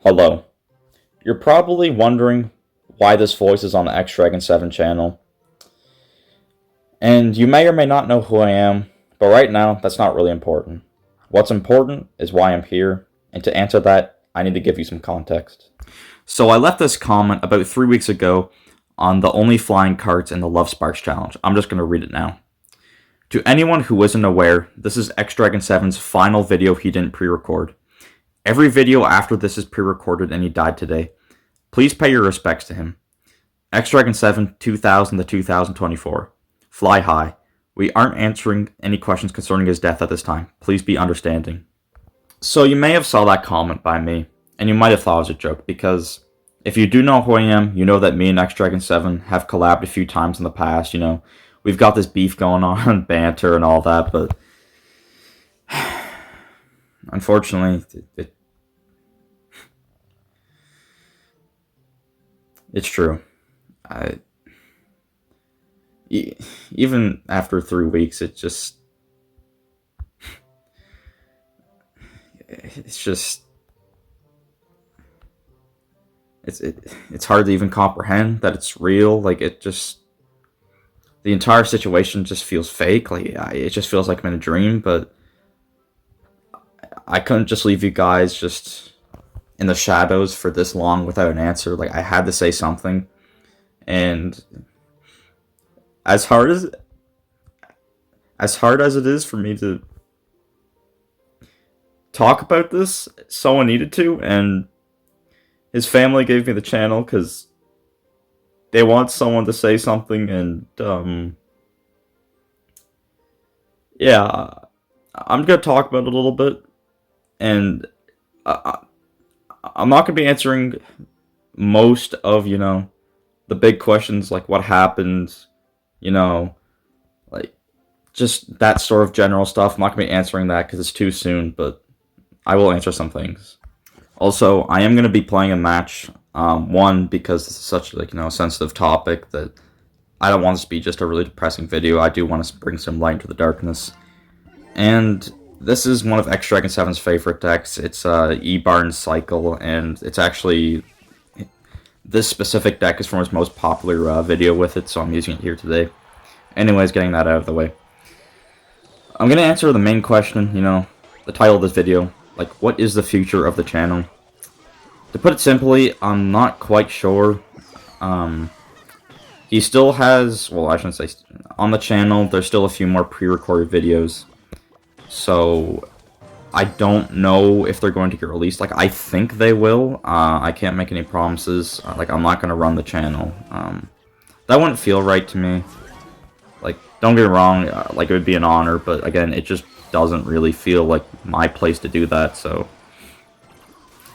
Hello. You're probably wondering why this voice is on the X Dragon 7 channel. And you may or may not know who I am, but right now, that's not really important. What's important is why I'm here, and to answer that, I need to give you some context. So I left this comment about 3 weeks ago on the only flying cards in the Love Sparks challenge. I'm just going to read it now. To anyone who isn't aware, this is X Dragon 7's final video he didn't pre-record. Every video after this is pre-recorded and he died today. Please pay your respects to him. X Dragon 7 2000 to 2024. Fly high. We aren't answering any questions concerning his death at this time. Please be understanding. So you may have saw that comment by me, and you might have thought it was a joke, because if you do know who I am, you know that me and X Dragon 7 have collabed a few times in the past. We've got this beef going on, banter and all that, but unfortunately, it's true. Even after 3 weeks, it's hard to even comprehend that it's real. The entire situation just feels fake. It just feels like I'm in a dream. But I couldn't just leave you guys just in the shadows for this long without an answer. I had to say something, and as hard as it is for me to talk about this, someone needed to, and his family gave me the channel because they want someone to say something, and yeah, I'm gonna talk about it a little bit, and I'm not gonna be answering most of the big questions, like what happened, like just that sort of general stuff. I'm not gonna be answering that because it's too soon, but I will answer some things. Also, I am gonna be playing a match. One, because this is such a sensitive topic that I don't want this to be just a really depressing video. I do want to bring some light into the darkness. And this is one of X Dragon 7's favorite decks. It's E-Barn Cycle, and it's actually... This specific deck is from his most popular video with it, so I'm using it here today. Anyways, getting that out of the way. I'm going to answer the main question, the title of this video. What is the future of the channel? To put it simply, I'm not quite sure. He still has... Well, I shouldn't say... On the channel, there's still a few more pre-recorded videos. So, I don't know if they're going to get released. I think they will. I can't make any promises. I'm not going to run the channel. That wouldn't feel right to me. Don't get me wrong, it would be an honor, but again, it just doesn't really feel like my place to do that, so...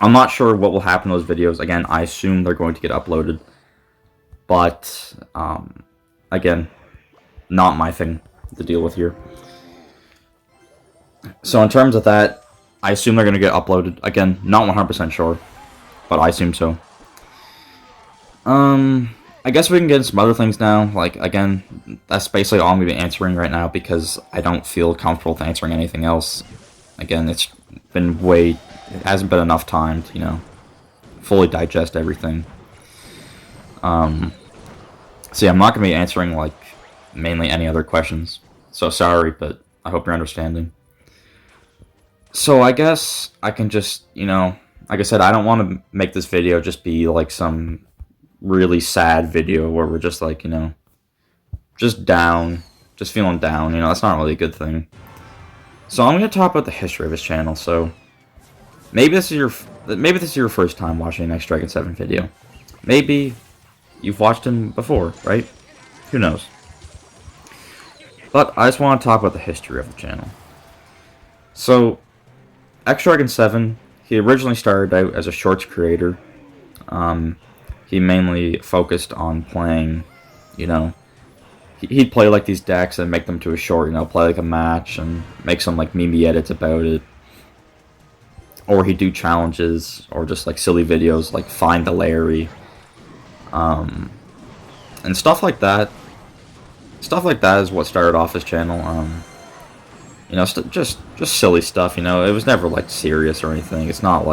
I'm not sure what will happen to those videos. Again, I assume they're going to get uploaded. But, again, not my thing to deal with here. So in terms of that, I assume they're going to get uploaded. Again, not 100% sure, but I assume so. I guess we can get into some other things now. Again, that's basically all I'm going to be answering right now because I don't feel comfortable with answering anything else. Again, it's been it hasn't been enough time to, fully digest everything. So yeah, I'm not going to be answering, mainly any other questions. So sorry, but I hope you're understanding. So I guess I can just, like I said, I don't want to make this video just be some really sad video where we're just just down, just feeling down, that's not really a good thing. So I'm going to talk about the history of his channel. So maybe this is your first time watching an X Dragon 7 video. Maybe you've watched him before, right? Who knows? But I just want to talk about the history of the channel. So X Dragon 7, he originally started out as a shorts creator. He mainly focused on playing, he'd play these decks and make them to a short, play a match and make some meme edits about it. Or he'd do challenges or just silly videos like Find the Larry. And stuff like that. Stuff like that is what started off his channel. Just silly stuff, it was never serious or anything. It's not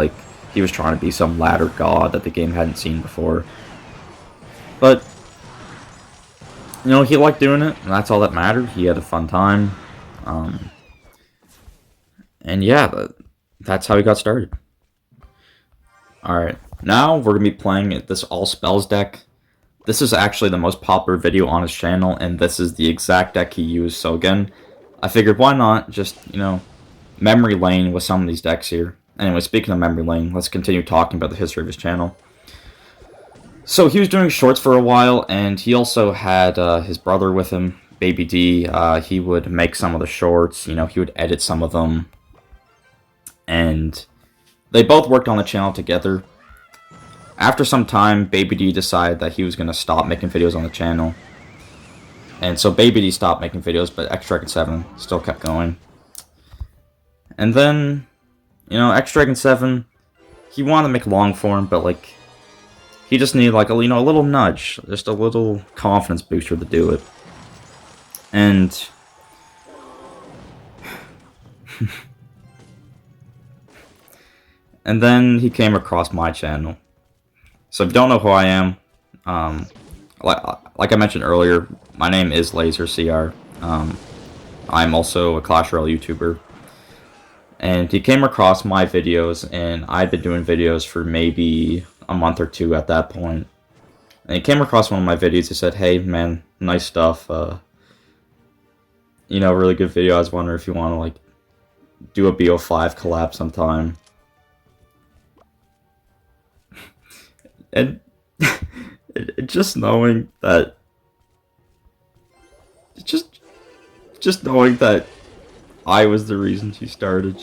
he was trying to be some ladder god that the game hadn't seen before. But, you know, he liked doing it, and that's all that mattered. He had a fun time. And yeah, that's how he got started. Alright, now we're going to be playing this All Spells deck. This is actually the most popular video on his channel, and this is the exact deck he used. So again, I figured why not just, you know, memory lane with some of these decks here. Anyway, speaking of memory lane, let's continue talking about the history of his channel. So he was doing shorts for a while, and he also had his brother with him, Baby D. He would make some of the shorts, you know, he would edit some of them. And they both worked on the channel together. After some time, Baby D decided that he was going to stop making videos on the channel. And so Baby D stopped making videos, but X Dragon 7 still kept going. And then, you know, X Dragon 7, he wanted to make long form, but like, he just needed like a, you know, a little nudge, just a little confidence booster to do it. And and then he came across my channel. So if you don't know who I am, like I mentioned earlier, my name is LaserCR. I'm also a Clash Royale YouTuber. And he came across my videos, and I'd been doing videos for maybe a month or two at that point. And he came across one of my videos. He said, "Hey man, nice stuff. You know, really good video. I was wondering if you want to like do a BO5 collab sometime." And just knowing that, just knowing that I was the reason she started,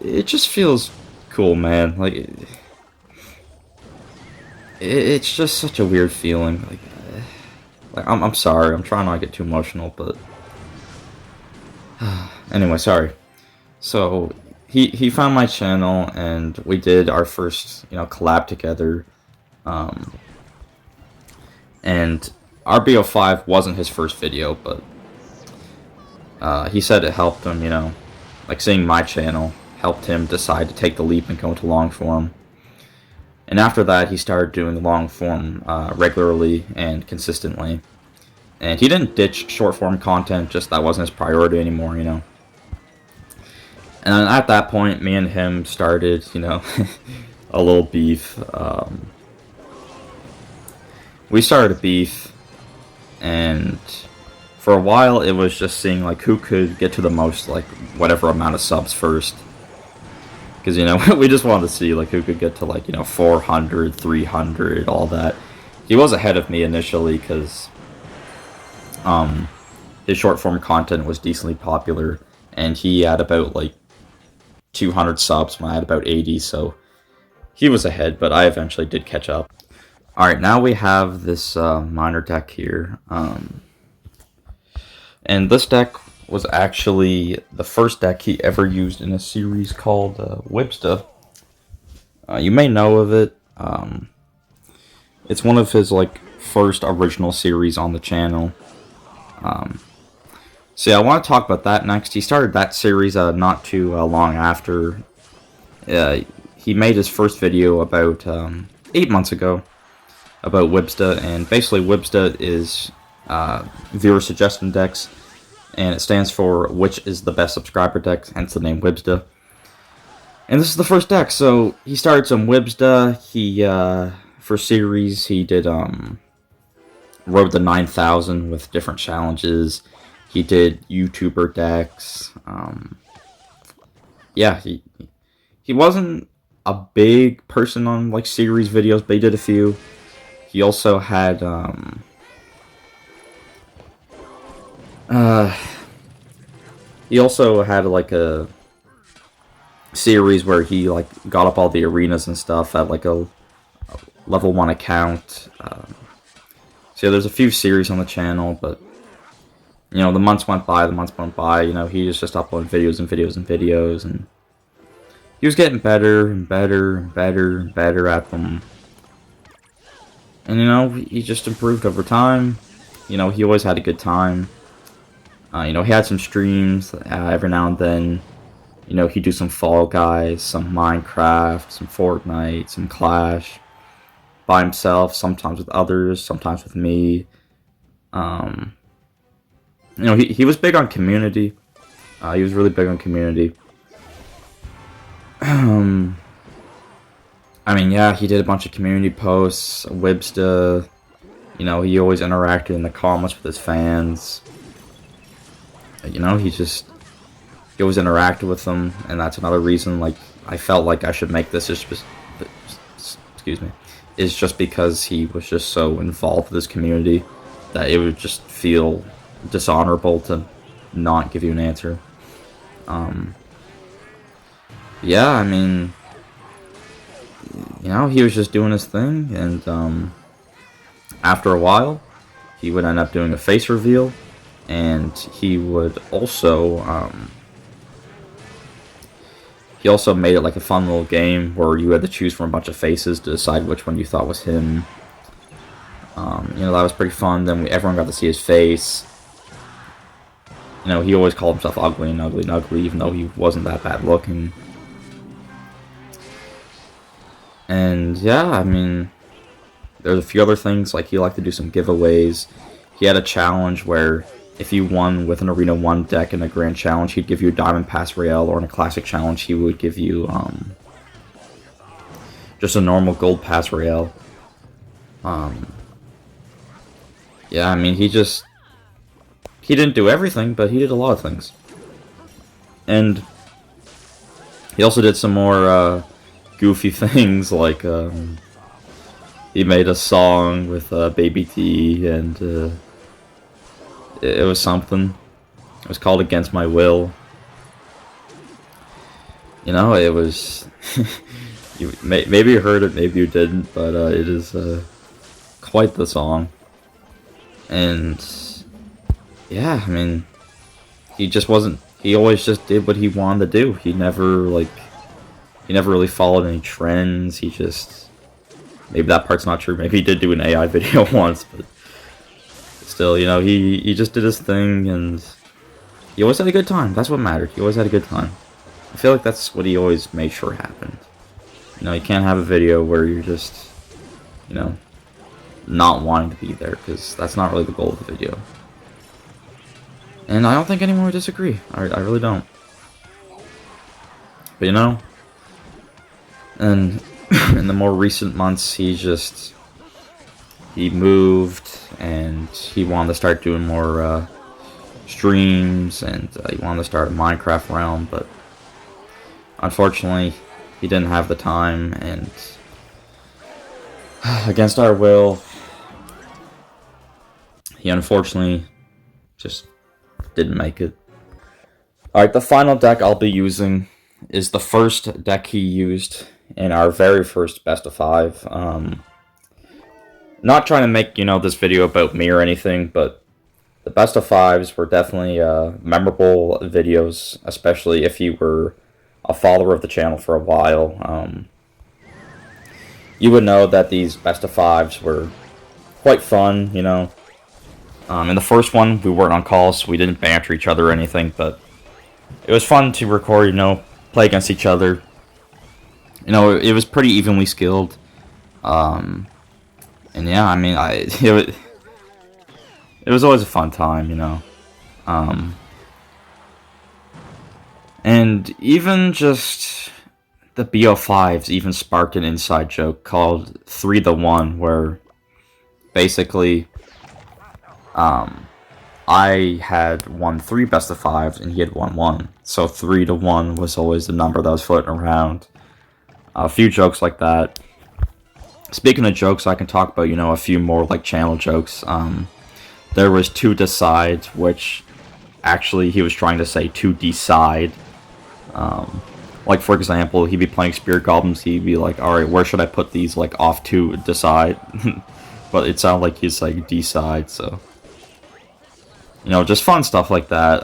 it just feels cool, man. Like it's just such a weird feeling. Like I'm sorry. I'm trying not to get too emotional, but anyway, sorry. So he found my channel, and we did our first, you know, collab together. And RBO5 wasn't his first video, but he said it helped him, you know, like seeing my channel helped him decide to take the leap and go into long form. And after that, he started doing long form regularly and consistently. And he didn't ditch short form content, just that wasn't his priority anymore, you know. And then at that point, me and him started, you know, a little beef. We started a beef, and for a while it was just seeing like who could get to the most, like whatever amount of subs first. Because, you know, we just wanted to see like who could get to like, you know, 400, 300, all that. He was ahead of me initially because his short form content was decently popular, and he had about like 200 subs when I had about 80, so he was ahead, but I eventually did catch up. Alright, now we have this minor deck here, and this deck was actually the first deck he ever used in a series called Wibsta. You may know of it. It's one of his like first original series on the channel. So yeah, I want to talk about that next. He started that series not too long after. He made his first video about 8 months ago about Wibsta, and basically Wibsta is viewer suggestion decks, and it stands for which is the best subscriber deck, hence the name Wibsta. And this is the first deck, so he started some Wibsta. He for series he did Road to 9,000 with different challenges. He did YouTuber decks. Yeah, he wasn't a big person on like series videos, but he did a few. He also had like a series where he like got up all the arenas and stuff at like a level 1 account. So yeah, there's a few series on the channel, but you know, the months went by, you know, he was just uploading videos and videos and videos, and he was getting better and better and better and better at them. And, you know, he just improved over time. You know, he always had a good time. You know, he had some streams every now and then. You know, he'd do some Fall Guys, some Minecraft, some Fortnite, some Clash, by himself, sometimes with others, sometimes with me. Um, you know, he was big on community. He was really big on community. I mean, yeah, he did a bunch of community posts, Wibsta. You know, he always interacted in the comments with his fans. You know, he always interacted with them, and that's another reason, like, I felt like I should make this just, excuse me, is just because he was just so involved with his community that it would just feel dishonorable to not give you an answer. Yeah, I mean, you know, he was just doing his thing, and after a while, he would end up doing a face reveal, and he would also, he also made it like a fun little game where you had to choose from a bunch of faces to decide which one you thought was him. You know, that was pretty fun. Then everyone got to see his face. You know, he always called himself ugly and ugly and ugly, even though he wasn't that bad looking. And yeah, I mean, there's a few other things, like he liked to do some giveaways. He had a challenge where if you won with an Arena 1 deck in a Grand Challenge, he'd give you a Diamond Pass Royale, or in a Classic Challenge, he would give you just a normal Gold Pass Royale. Yeah, I mean, he didn't do everything, but he did a lot of things. And he also did some more goofy things, like he made a song with Baby T, and it was something. It was called Against My Will. You know, it was... maybe you heard it, maybe you didn't, but it is quite the song. And yeah, I mean, he just wasn't... He always just did what he wanted to do. He never really followed any trends. He just... Maybe that part's not true. Maybe he did do an AI video once, but still, you know, he just did his thing, and he always had a good time. That's what mattered. He always had a good time. I feel like that's what he always made sure happened. You know, you can't have a video where you're just, you know, not wanting to be there, because that's not really the goal of the video. And I don't think anyone would disagree. I really don't. But, you know, and in the more recent months, he moved, and he wanted to start doing more streams, and he wanted to start a Minecraft realm, but unfortunately, he didn't have the time, and against our will, he unfortunately just didn't make it. Alright, the final deck I'll be using is the first deck he used in our very first best of 5. Not trying to make, you know, this video about me or anything, but the best of 5s were definitely memorable videos, especially if you were a follower of the channel for a while. You would know that these best of 5s were quite fun, you know. In the first one, we weren't on calls, so we didn't banter each other or anything, but it was fun to record, you know, play against each other. You know, it was pretty evenly skilled. And yeah, I mean, it was always a fun time, you know. And even just the BO5s even sparked an inside joke called 3 to 1, where basically I had won 3 best of 5s and he had won 1. So 3 to 1 was always the number that was floating around. A few jokes like that. Speaking of jokes, I can talk about, you know, a few more like channel jokes. There was 2 decides, which actually he was trying to say to decide. Like, for example, he'd be playing Spirit Goblins, he'd be like, alright, where should I put these, like, off to decide? But it sounded like he's like, decide, so... You know, just fun stuff like that.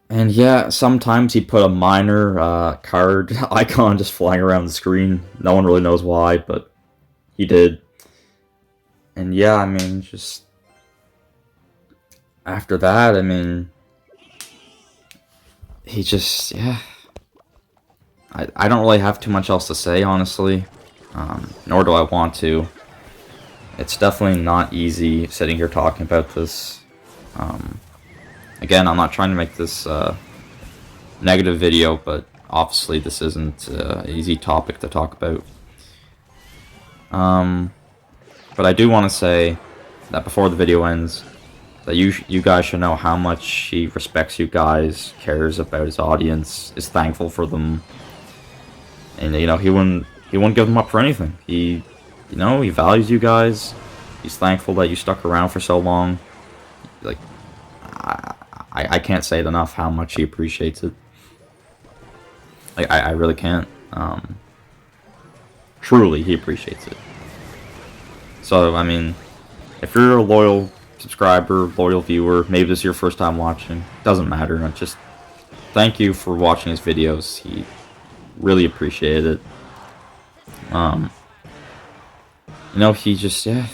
And yeah, sometimes he'd put a minor card icon just flying around the screen. No one really knows why, but he did. And yeah, I mean, just... After that, I mean... he just, yeah. I don't really have too much else to say, honestly. Nor do I want to. It's definitely not easy sitting here talking about this. Again, I'm not trying to make this negative video, but obviously this isn't an easy topic to talk about. But I do want to say that before the video ends, that you guys should know how much he respects you guys, cares about his audience, is thankful for them, and you know he wouldn't give them up for anything. He values you guys. He's thankful that you stuck around for so long. Like, I can't say it enough how much he appreciates it. Like, I really can't. Truly, he appreciates it. So, I mean, if you're a loyal subscriber, loyal viewer, maybe this is your first time watching, doesn't matter. Just thank you for watching his videos. He really appreciated it. You know, he just, yeah,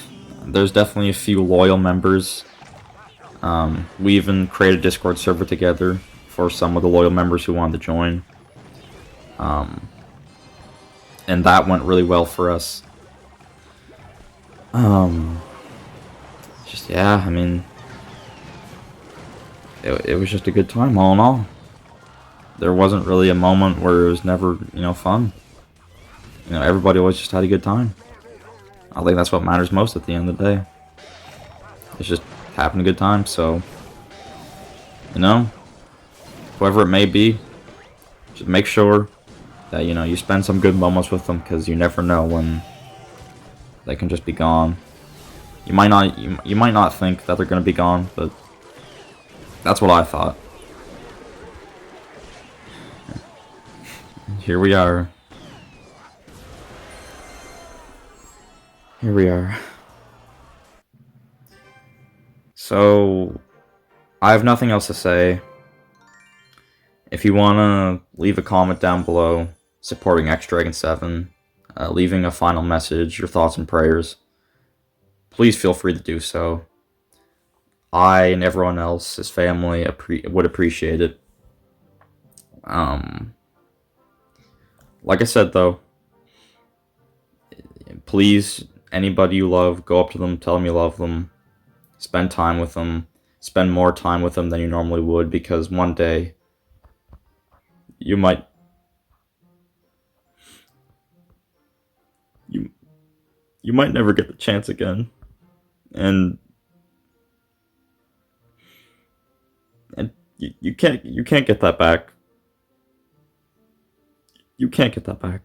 there's definitely a few loyal members. We even created a Discord server together for some of the loyal members who wanted to join. And that went really well for us. Just, yeah, I mean, it was just a good time, all in all. There wasn't really a moment where it was never, fun. Everybody always just had a good time. I think that's what matters most at the end of the day. It's just having a good time, so, whoever it may be, just make sure that, you spend some good moments with them, because you never know when they can just be gone. You might not think that they're going to be gone, but that's what I thought. Here we are. Here we are. So, I have nothing else to say. If you want to leave a comment down below supporting X Dragon 7, leaving a final message, your thoughts and prayers, please feel free to do so. I and everyone else, his family, would appreciate it. Like I said, though, please, anybody you love, go up to them, tell them you love them, spend time with them, spend more time with them than you normally would, because one day you might never get the chance again, and you can't get that back. You can't get that back.